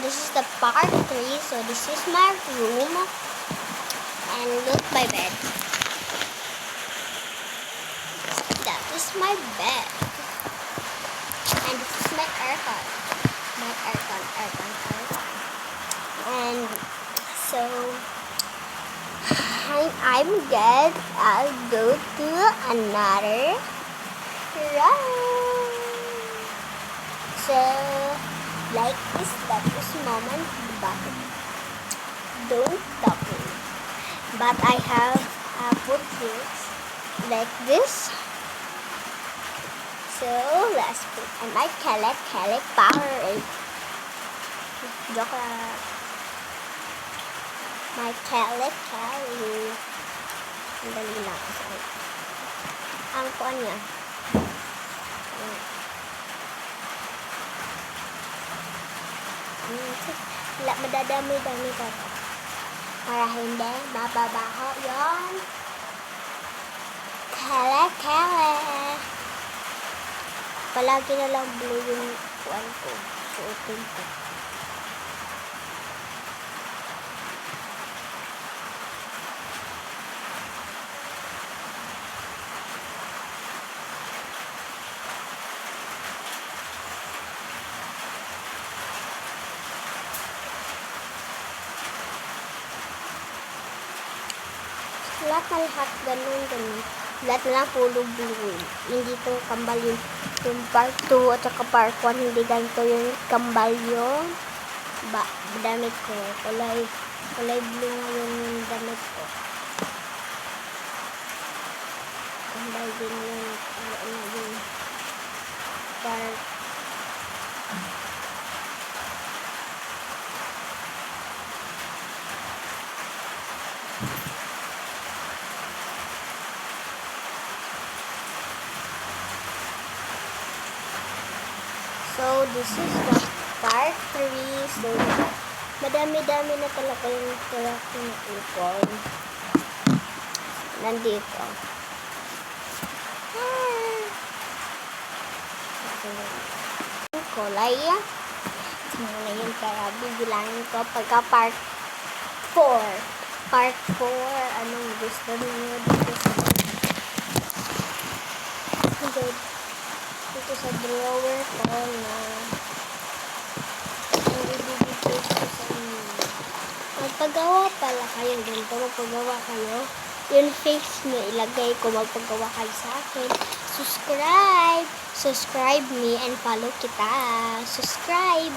this is the part 3. So this is my room. And look my bed. That is my bed. And this is my aircon. My aircon. And so I'm good. I'll go to another round. So like this, that is moment, but don't stop me. But I have put this like this. So let's put my Kelek Powerade. Joke lang. My Kelek. Ang dali na ako sa ang kuan niya. Madadami-dami ka pa. Para hindi mababaho yon. Kelek. Palagi na lang blue yung kuan ko. Suotin ko. Lahat ganun. Lahat na lang puro blue. Hindi to kambal yung part 2 at saka part 1. Hindi ganito yung kambal yung damit ko. Kulay blue ngayon yung damit ko. Kambal din yung part. So, this is the part 3. So, madami-dami na talaga yung ipon. Nandito. Yung kulay. Muna yun kaya bibilangin ko pagka part 4. Part 4. Anong gusto niyo dito sa drawer ko na ibibigay ko sa inyo. Magpagawa pala kayo ganito. Magpagawa kayo. Yung face nyo ilagay ko. Magpagawa kayo sa akin. Subscribe me and follow kita. Subscribe.